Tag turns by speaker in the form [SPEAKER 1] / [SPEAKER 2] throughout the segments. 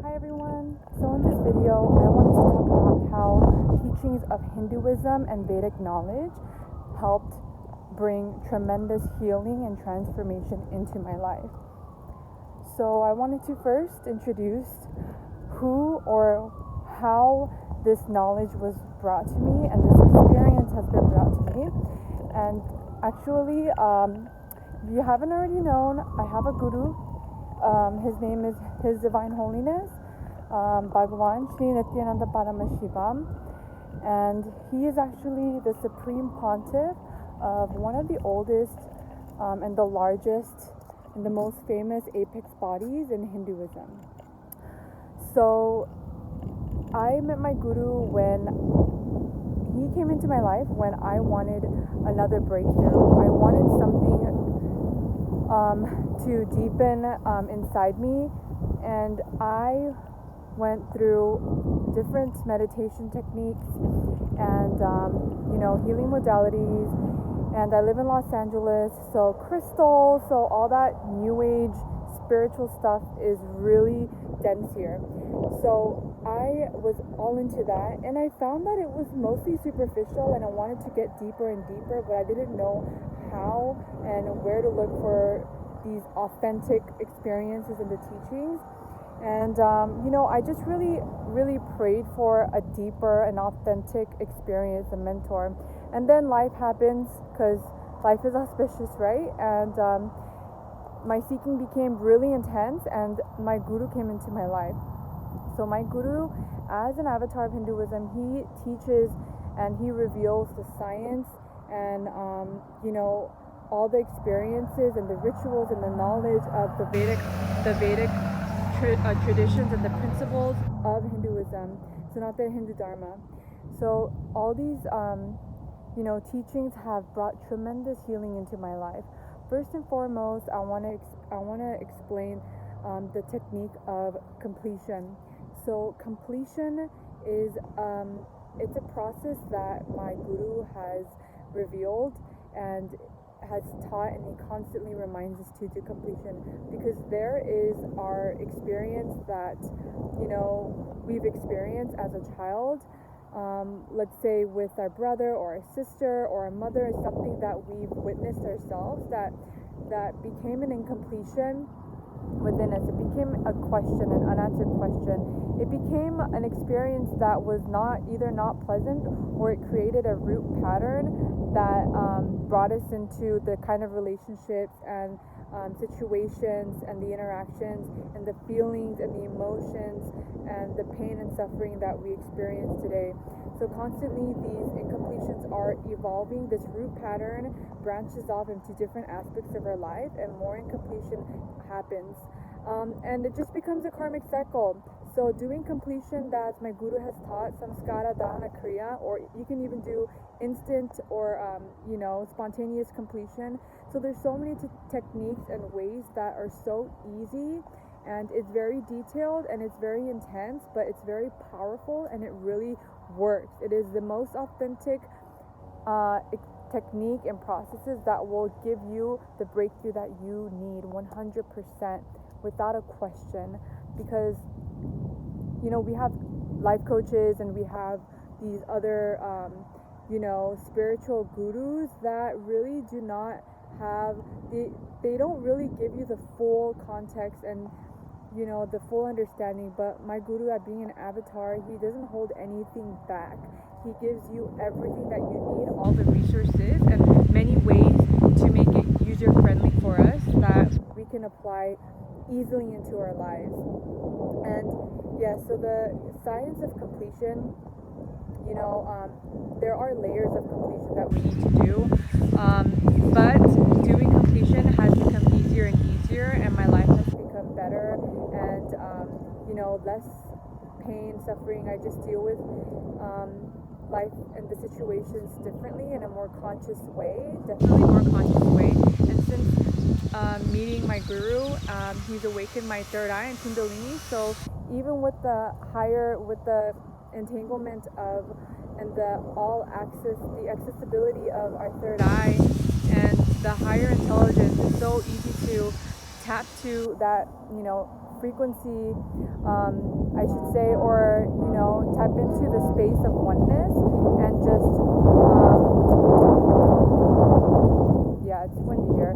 [SPEAKER 1] Hi everyone. So in this video, I wanted to talk about how teachings of Hinduism and Vedic knowledge helped bring tremendous healing and transformation into my life. So I wanted to first introduce who or how this knowledge was brought to me and this experience has been brought to me. And actually, if you haven't already known, I have a guru. His name is His Divine Holiness, Bhagavan Shri Nityananda Paramashivam, and he is actually the Supreme Pontiff of one of the oldest and the largest and the most famous apex bodies in Hinduism. So I met my guru when he came into my life when I wanted another breakthrough. I wanted something to deepen inside me, and I went through different meditation techniques and healing modalities, and I live in Los Angeles, so crystals, so all that new age spiritual stuff is really dense here. So I was all into that, and I found that it was mostly superficial, and I wanted to get deeper and deeper, but I didn't know how and where to look for these authentic experiences in the teachings. And I just really prayed for a deeper and authentic experience, a mentor. And then life happens, because life is auspicious, right? And my seeking became really intense, and my guru came into my life. So my guru, as an avatar of Hinduism, he teaches and he reveals the science and all the experiences and the rituals and the knowledge of the Vedic traditions and the principles of Hinduism, Sanatana Hindu Dharma. So all these teachings have brought tremendous healing into my life. First and foremost, I want to explain the technique of completion. So completion is it's a process that my guru has revealed and has taught, and he constantly reminds us to do completion, because there is our experience that we've experienced as a child, let's say with our brother or a sister or a mother, is something that we've witnessed ourselves that became an incompletion within us. It became a question, an unanswered question. It became an experience that was not pleasant, or it created a root pattern that brought us into the kind of relationships and situations and the interactions and the feelings and the emotions and the pain and suffering that we experience today. So constantly these incompletions are evolving. This root pattern branches off into different aspects of our life, and more incompletion happens. And it just becomes a karmic cycle. So doing completion, that my guru has taught, samskara, dana, kriya, or you can even do instant or spontaneous completion. So there's so many techniques and ways that are so easy, and it's very detailed and it's very intense, but it's very powerful and it really works. It is the most authentic technique and processes that will give you the breakthrough that you need 100% without a question, because we have life coaches and we have these other spiritual gurus that really do not have they don't really give you the full context and the full understanding. But my guru, at being an avatar, he doesn't hold anything back. He gives you everything that you need, all the resources and many ways to make it user friendly for us that we can apply easily into our lives. And so the science of completion, there are layers of completion that we need to do, but doing completion has become easier and easier, and my life has become better and less pain, suffering. I just deal with life and the situations differently in a more conscious way, definitely more conscious way. And since meeting my guru, he's awakened my third eye and kundalini. So even with the entanglement of and the accessibility of our third eye and the higher intelligence, it's so easy to tap to that frequency, I should say, or tap into the space of oneness and just yeah, it's windy here.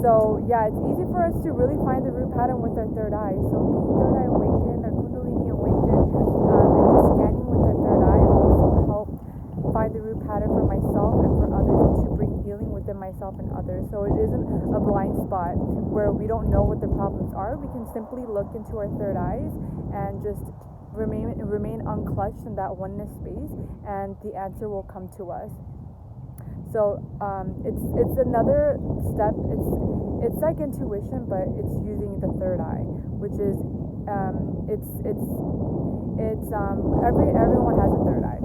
[SPEAKER 1] So yeah, it's easy for us to really find the root pattern with our third eye. So being third eye awakened, our kundalini awakened, and just scanning with our third eye also help find the root pattern for myself and for others, and to bring healing within myself and others. So it isn't a blind spot where we don't know what the problems are. We can simply look into our third eyes and just remain unclutched in that oneness space, and the answer will come to us. So it's another step. It's like intuition, but it's using the third eye, which is everyone has a third eye.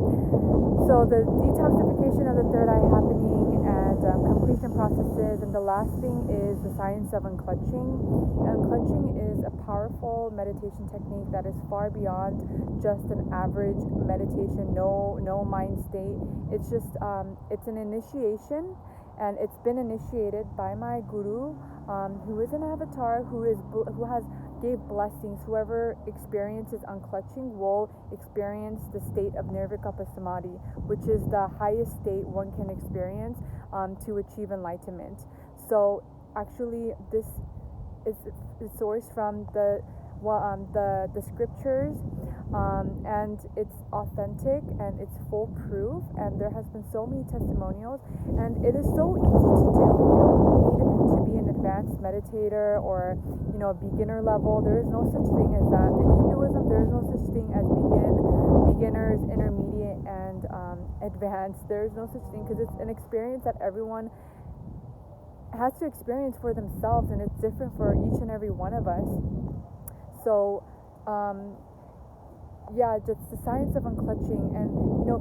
[SPEAKER 1] So the detoxification of the third eye happening, and completion processes, and the last thing is the science of unclutching. Unclutching is a powerful meditation technique that is far beyond just an average meditation, no mind state. It's just it's an initiation, and it's been initiated by my guru, who is an avatar, who gave blessings. Whoever experiences unclutching will experience the state of nirvikalpa samadhi, which is the highest state one can experience to achieve enlightenment. So actually, this is sourced from the scriptures, and it's authentic and it's foolproof, and there has been so many testimonials, and it is so easy to do. You don't need to be an advanced meditator or a beginner level. There is no such thing as that. In Hinduism, there is no such thing as beginners, intermediate, and advanced. There is no such thing, because it's an experience that everyone has to experience for themselves, and it's different for each and every one of us. So yeah, just the science of unclutching, and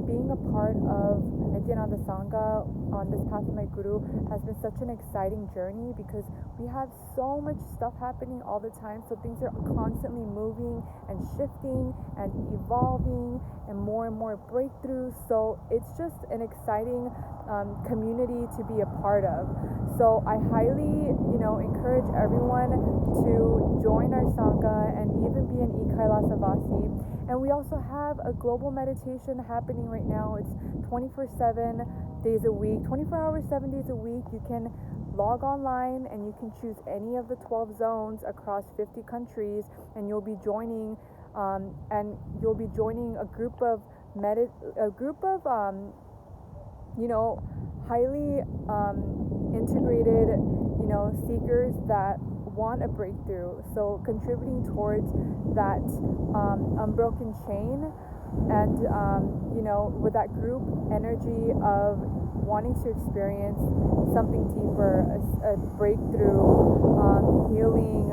[SPEAKER 1] being a part of Nityananda Sangha on this path of my guru has been such an exciting journey, because we have so much stuff happening all the time. So things are constantly moving and shifting and evolving, and more breakthroughs. So it's just an exciting community to be a part of. So I highly encourage everyone to join our Sangha and even be an 𝐸𝐴ILASA Vasi. And we also have a global meditation happening right now. It's 24/7 days a week, 24 hours, 7 days a week. You can log online and you can choose any of the 12 zones across 50 countries, and you'll be joining a group of highly integrated seekers that want a breakthrough. So contributing towards that unbroken chain, and with that group energy of wanting to experience something deeper, a breakthrough, healing,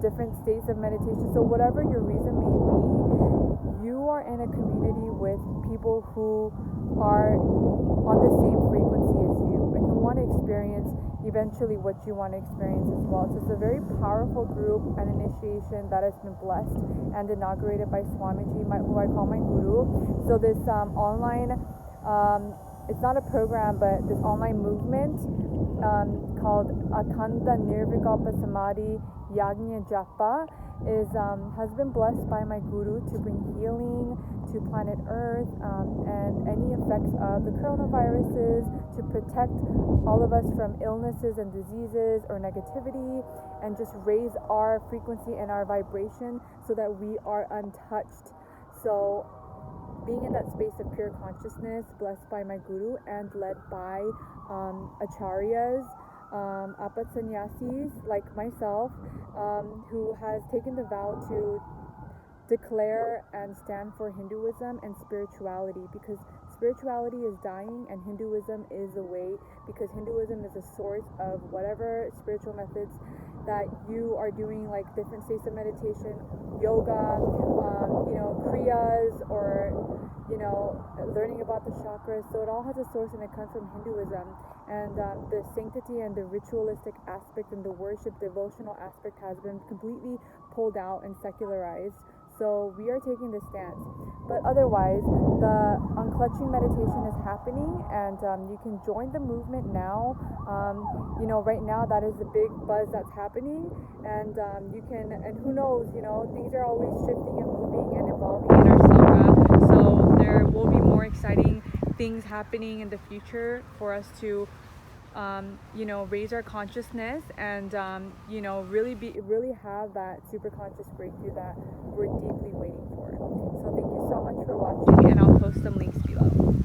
[SPEAKER 1] different states of meditation. So whatever your reason may be, you are in a community with people who are on the same frequency as you, and who want to experience eventually what you want to experience as well. So it's a very powerful group and initiation that has been blessed and inaugurated by Swamiji, who I call my guru. So this online, it's not a program, but this online movement called Akhanda Nirvikalpa Samadhi Yagna Japa has been blessed by my guru to bring healing to planet Earth, and any effects of the coronaviruses, to protect all of us from illnesses and diseases or negativity, and just raise our frequency and our vibration so that we are untouched. So being in that space of pure consciousness, blessed by my guru and led by acharyas, apat sannyasis like myself, who has taken the vow to declare and stand for Hinduism and spirituality, because spirituality is dying and Hinduism is the way, because Hinduism is the source of whatever spiritual methods that you are doing, like different states of meditation, yoga, kriyas, or learning about the chakras. So it all has a source, and it comes from Hinduism. And the sanctity and the ritualistic aspect and the worship devotional aspect has been completely pulled out and secularized. So we are taking this stance. But otherwise, the unclutching meditation is happening, and you can join the movement now. Right now that is the big buzz that's happening, and you can, and who knows, things are always shifting and moving and evolving in our sangha. So there will be more exciting things happening in the future for us to raise our consciousness and really have that super conscious breakthrough that we're deeply waiting for. So thank you so much for watching, and I'll post some links below.